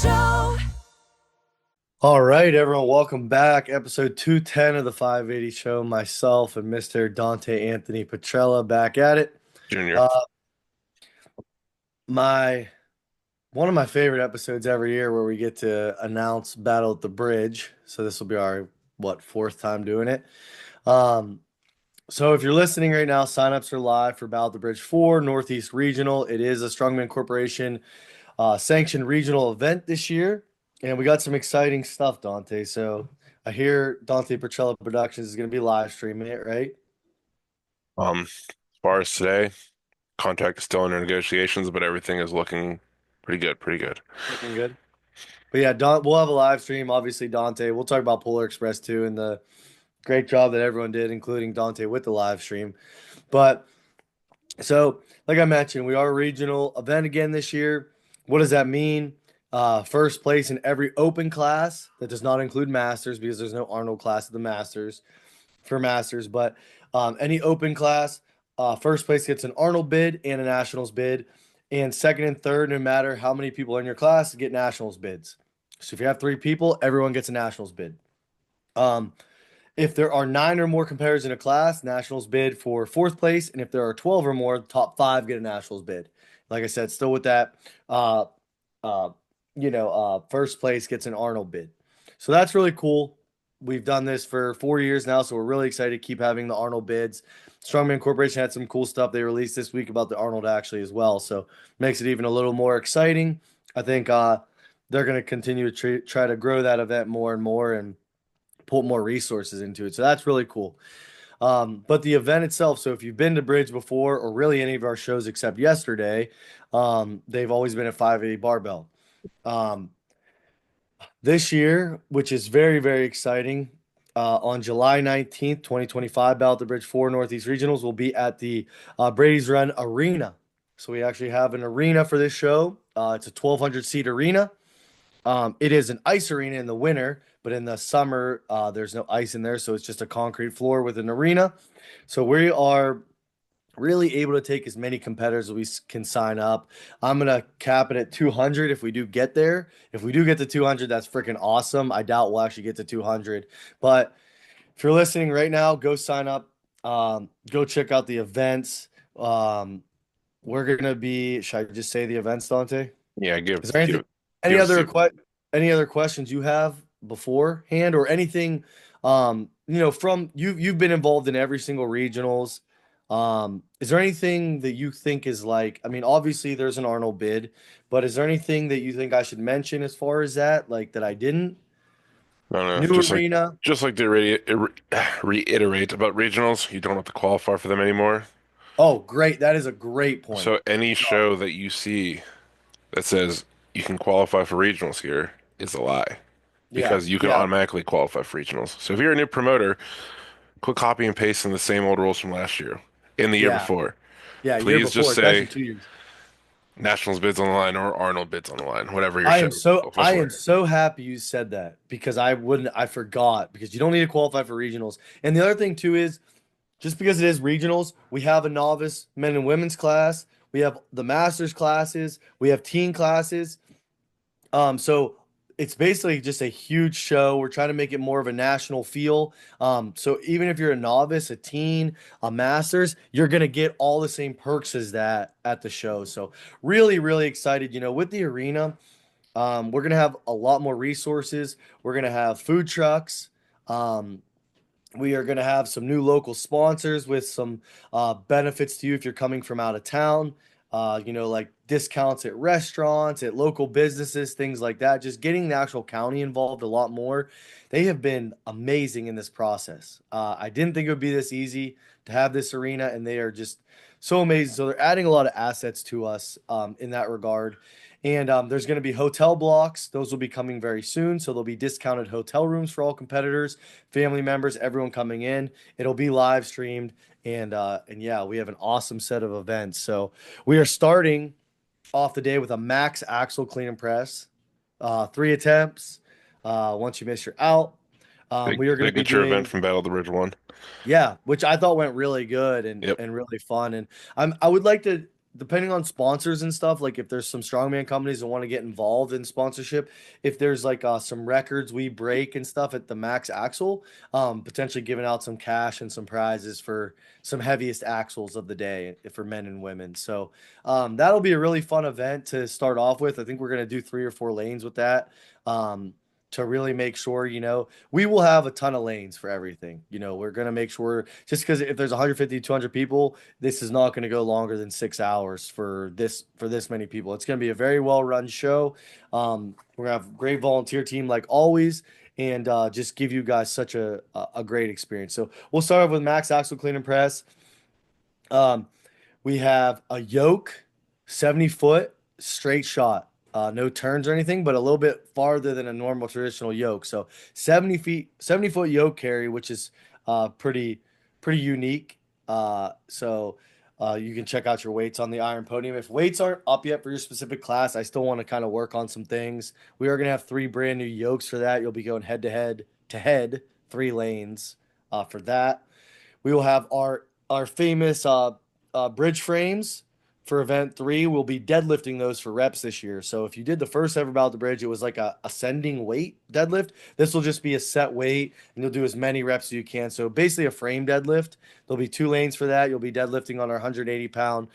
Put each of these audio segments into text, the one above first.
Show. All right, everyone, welcome back. Episode 210 of the 580 Show. Myself and Mr. Dante Anthony Petrella back at it. Junior. Uh, my one of my favorite episodes every year where we get to announce Battle at the Bridge. So this will be our fourth time doing it. Um, so if you're listening right now, signups are live for Battle at the Bridge 4 Northeast Regional. It is a Strongman Corporation sanctioned regional event this year, and we got some exciting stuff, Dante. So I hear Dante Petrella Productions is going to be live streaming it, right? As far as today, contract is still under negotiations, but everything is looking pretty good, pretty good. Looking good. But yeah, we'll have a live stream. Obviously, Dante. We'll talk about Polar Express too, and the great job that everyone did, including Dante with the live stream. But so, like I mentioned, we are a regional event again this year. What does that mean? First place in every open class. That does not include masters because there's no Arnold class at the masters for masters. But any open class, first place gets an Arnold bid and a nationals bid. And second and third, no matter how many people are in your class, get nationals bids. So if you have three people, everyone gets a nationals bid. If there are 9 or more competitors in a class, nationals bid for fourth place, and if there are 12 or more, the top 5 get a nationals bid. Like I said, still with that, uh, uh, first place gets an Arnold bid. So that's really cool. We've done this for 4 years now, so we're really excited to keep having the Arnold bids. Strongman Corporation had some cool stuff they released this week about the Arnold actually as well, so makes it even a little more exciting. I think they're going to continue to try to grow that event more and more and put more resources into it. So that's really cool. But the event itself, so if you've been to Bridge before or really any of our shows except yesterday, they've always been at 580 Barbell. This year, which is very, very exciting, on July 19th, 2025, Battle at the Bridge 4 Northeast Regionals will be at the Brady's Run Arena. So we actually have an arena for this show. It's a 1,200 seat arena. It is an ice arena in the winter, but in the summer, there's no ice in there, so it's just a concrete floor with an arena. So we are really able to take as many competitors as we can sign up. I'm gonna cap it at 200 if we do get there. If we do get to 200, that's freaking awesome. I doubt we'll actually get to 200, but if you're listening right now, go sign up. Go check out the events. We're gonna be. Should I just say the events, Dante? Yeah, Is there anything? Any give us other any other questions you have beforehand or anything? From you've been involved in every single regionals. Is there anything that you think is like? I mean, obviously there's an Arnold bid, but is there anything that you think I should mention as far as that, like that I didn't? no, no, New arena. just like to reiterate about regionals, you don't have to qualify for them anymore. Oh, great! That is a great point. So any show that you see that says you can qualify for regionals here is a lie Yeah, because you can yeah, automatically qualify for regionals. So if you're a new promoter, quit copy and pasting the same old rules from last year and the year yeah, before. yeah. Year Please just before, it's actually say 2 years. Nationals bids on the line or Arnold bids on the line, whatever your show goes I for. am so happy you said that because I forgot because you don't need to qualify for regionals. And the other thing too is just because it is regionals, we have a novice men and women's class, we have the masters classes, we have teen classes. So it's basically just a huge show. We're trying to make it more of a national feel. So even if you're a novice, a teen, a masters, you're gonna get all the same perks as that at the show. So really, really excited. With the arena, we're gonna have a lot more resources. We're gonna have food trucks. Um, we are going to have some new local sponsors with some benefits to you if you're coming from out of town. Like discounts at restaurants, at local businesses, things like that. Just getting the actual county involved a lot more. They have been amazing in this process. I didn't think it would be this easy to have this arena, and they are just so amazing. So they're adding a lot of assets to us in that regard. And there's going to be hotel blocks. Those will be coming very soon. So there'll be discounted hotel rooms for all competitors, family members, everyone coming in. It'll be live streamed. And yeah, we have an awesome set of events. So we are starting off the day with a max axle clean and press, 3 attempts. Once you miss, you're out. Big We are going to be signature event doing from Battle of the Bridge 1. yeah, which I thought went really good and Yep. and really fun. And I would like to depending on sponsors and stuff, like if there's some strongman companies that want to get involved in sponsorship, if there's like some records we break and stuff at the max axle, potentially giving out some cash and some prizes for some heaviest axles of the day for men and women. So that'll be a really fun event to start off with. I think we're gonna do 3 or 4 lanes with that. Um, to really make sure, we will have a ton of lanes for everything. We're going to make sure just because if there's 150, 200 people, this is not going to go longer than 6 hours for this many people. It's going to be a very well run show. We're going to have a great volunteer team like always, and just give you guys such a great experience. So we'll start off with Max Axle Clean and Press. Um, we have a yoke, 70 foot straight shot. No turns or anything, but a little bit farther than a normal traditional yoke. So 70 feet, 70-foot yoke carry, which is pretty unique. You can check out your weights on the Iron Podium. If weights aren't up yet for your specific class, I still want to kind of work on some things. We are going to have 3 brand new yokes for that. You'll be going head to head, 3 lanes for that. We will have our famous bridge frames for event 3. We'll be deadlifting those for reps this year. So if you did the first ever about the bridge, it was like a ascending weight deadlift. This will just be a set weight, and you'll do as many reps as you can. So basically a frame deadlift. There'll be 2 lanes for that. You'll be deadlifting on our 180-pound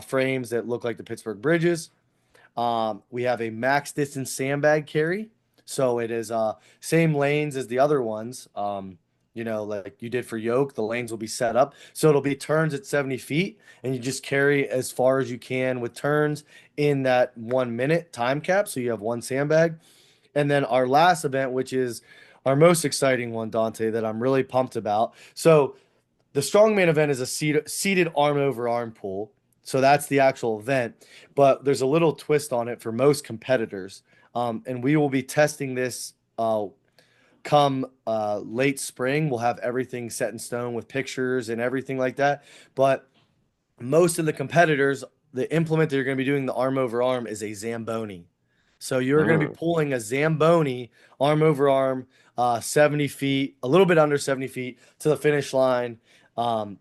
frames that look like the Pittsburgh bridges. We have a max distance sandbag carry. So it is same lanes as the other ones. Like you did for yoke, the lanes will be set up. So it'll be turns at 70 feet, and you just carry as far as you can with turns in that 1 minute time cap. So you have one sandbag. And then our last event, which is our most exciting one, Dante, that I'm really pumped about. So the strongman event is a seated arm over arm pull. So that's the actual event. But there's a little twist on it for most competitors. And we will be testing this come late spring. We'll have everything set in stone with pictures and everything like that. But most of the competitors, the implement that you're going to be doing the arm over arm is a Zamboni. So you're going to be Mm. pulling a Zamboni arm over arm, 70 feet, a little bit under 70 feet to the finish line,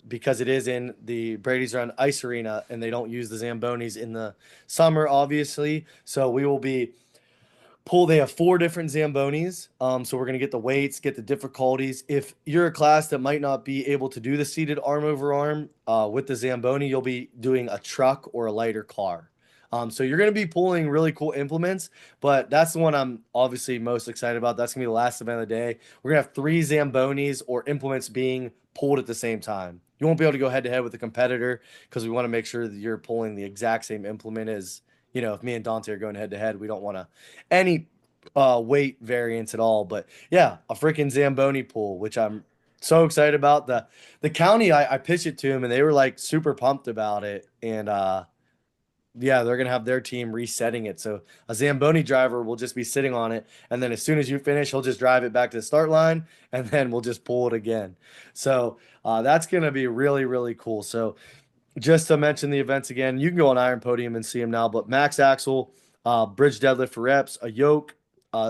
because it is in the Brady's Run Ice Arena and they don't use the Zambonis in the summer, obviously. So we will be they have 4 different Zambonis. So we're going to get the weights, get the difficulties. If you're a class that might not be able to do the seated arm over arm with the Zamboni, you'll be doing a truck or a lighter car. So you're going to be pulling really cool implements, but that's the one I'm obviously most excited about. That's going to be the last event of the day. We're going to have 3 Zambonis or implements being pulled at the same time. You won't be able to go head to head with the competitor because we want to make sure that you're pulling the exact same implement as, if me and Dante are going head to head, we don't want any weight variance at all. But yeah, a freaking Zamboni pool, which I'm so excited about. The county, I pitched it to him and they were like super pumped about it. And yeah, they're gonna have their team resetting it. So a Zamboni driver will just be sitting on it, and then as soon as you finish, he'll just drive it back to the start line, and then we'll just pull it again. So that's gonna be really, really cool. So just to mention the events again, you can go on Iron Podium and see them now. But max axle, bridge deadlift for reps, a yoke,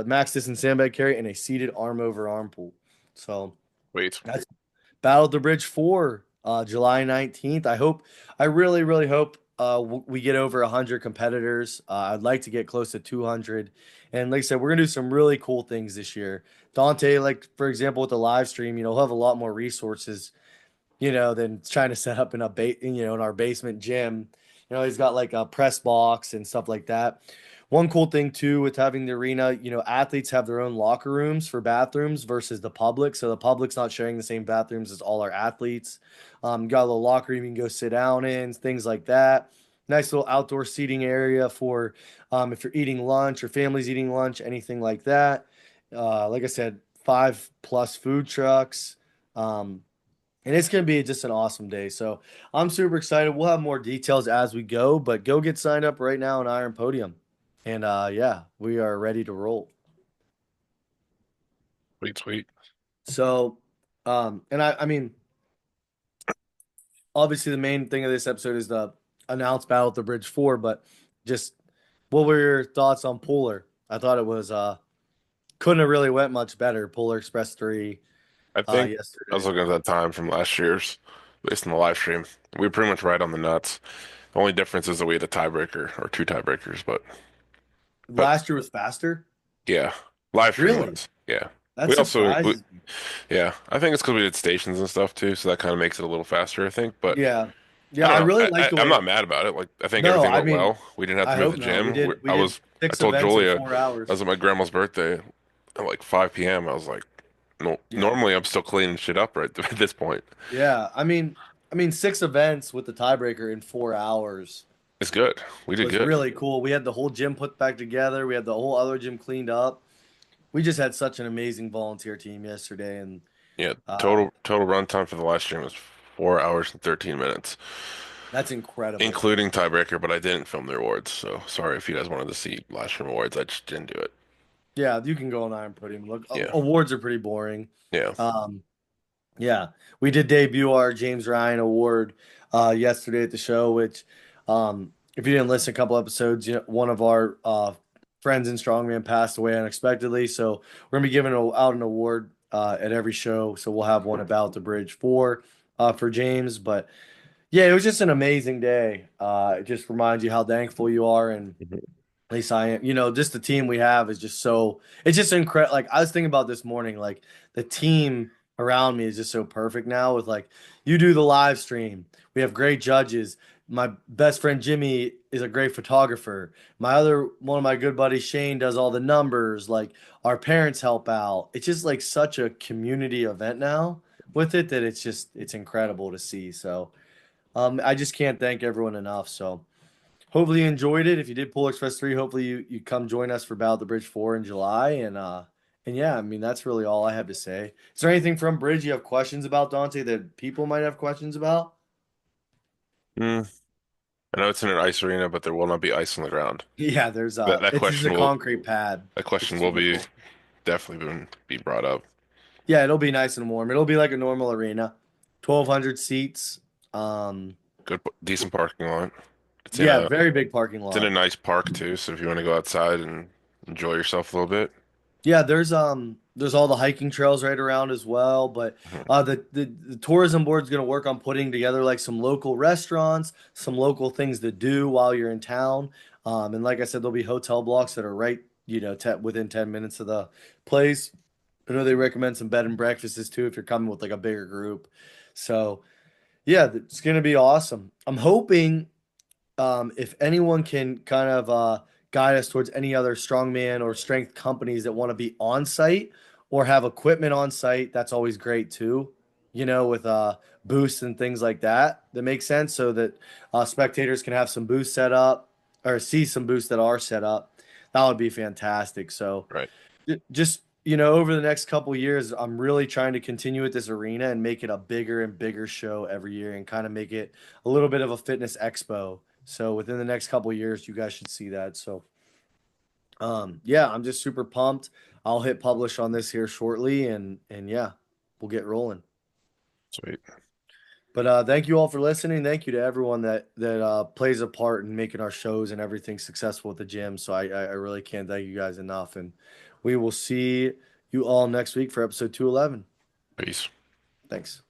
max distance sandbag carry, and a seated arm over arm pull. So Wait, that's Battle of the Bridge 4, July 19th. I really, really hope we get over 100 competitors. I'd like to get close to 200. And like I said, we're going to do some really cool things this year. Dante, like for example, with the live stream, he'll have a lot more resources than trying to set up in our basement gym. He's got like a press box and stuff like that. One cool thing too with having the arena, athletes have their own locker rooms for bathrooms versus the public. So the public's not sharing the same bathrooms as all our athletes. Got a little locker room you can go sit down in, things like that. Nice little outdoor seating area for if you're eating lunch, your family's eating lunch, anything like that. Like I said, 5+ food trucks. And it's going to be just an awesome day. So I'm super excited. We'll have more details as we go, but go get signed up right now on Iron Podium. And yeah, we are ready to roll. sweet. So, and I mean, obviously the main thing of this episode is the announced Battle at the Bridge 4, but just what were your thoughts on Polar? I thought it was couldn't have really went much better. Polar Express 3 I think I was yesterday. looking at that time from last year's, based on the live stream. We were pretty much right on the nuts. The only difference is that we had a tiebreaker or two tiebreakers, but Last year was faster. yeah, live stream Really? wise. Yeah. That We also we, surprises me. yeah, I think it's because we did stations and stuff too, so that kind of makes it a little faster, I think. But Yeah. I Yeah, don't I know. really like the I'm way. not mad about it. Like I think No, everything I went mean, well. We didn't have I to move hope the not. gym. We did I six told events in Julia four I was hours. at my grandma's birthday at like 5 p.m. I was like, no, Yeah. normally I'm still cleaning shit up right at this point. Yeah. I mean, six events with the tiebreaker in 4 hours It's good. We did was good. really cool. We had the whole gym put back together. We had the whole other gym cleaned up. We just had such an amazing volunteer team yesterday, and Yeah, uh, total run time for the last stream was 4 hours and 13 minutes, that's incredible. including tiebreaker. But I didn't film the awards, so sorry if you guys wanted to see last stream awards. I just didn't do it. Yeah, you can go on Iron Podium. Look, Yeah, awards are pretty boring. yeah. Um, Yeah, we did debut our James Ryan Award yesterday at the show, which, if you didn't listen a couple episodes, one of our friends in Strongman passed away unexpectedly. So we're gonna be giving out an award at every show. So we'll have one about the bridge for James. But yeah, it was just an amazing day. It just reminds you how thankful you are, and Mhm. at least I am. Just the team we have is just so it's just incredible. Like I was thinking about this morning, like the team around me is just so perfect now with like you do the live stream. We have great judges. My best friend Jimmy is a great photographer. My other one of my good buddies Shane does all the numbers. Like our parents help out. It's just like such a community event now with it that it's incredible to see. So I just can't thank everyone enough. So hopefully you enjoyed it. If you did Polar Express 3, hopefully you come join us for Battle of the Bridge 4 in July. And yeah, I mean that's really all I have to say. Is there anything from Bridge you have questions about, Dante, that people might have questions about? Mm, I know it's in an ice arena, but there will not be ice on the ground. Yeah, there's That that it's just a question will concrete pad, that which question is will really be cool. definitely be brought up. Yeah, it'll be nice and warm. It'll be like a normal arena. 1,200 seats. Um Good, decent parking lot. It's in yeah, a very big parking it's in a lot. nice park too, so if you want to go outside and enjoy yourself a little bit. Yeah, there's all the hiking trails right around as well, but Mhm. the tourism board's going to work on putting together like some local restaurants, some local things to do while you're in town. And like I said, there'll be hotel blocks that are right, te within 10 minutes of the place. I know they recommend some bed and breakfasts too if you're coming with like a bigger group. So, yeah, it's going to be awesome. I'm hoping if anyone can kind of guide us towards any other strongman or strength companies that want to be on site or have equipment on site, that's always great too. With boosts and things like that, that makes sense so that spectators can have some boosts set up or see some boosts that are set up. That would be fantastic. So, Right. just over the next couple years, I'm really trying to continue with this arena and make it a bigger and bigger show every year and kind of make it a little bit of a fitness expo. So within the next couple years, you guys should see that. So yeah, I'm just super pumped. I'll hit publish on this here shortly, and yeah, we'll get rolling. Sweet. But thank you all for listening. Thank you to everyone that plays a part in making our shows and everything successful at the gym. So I really can't thank you guys enough. And we will see you all next week for episode 211. Peace. Thanks.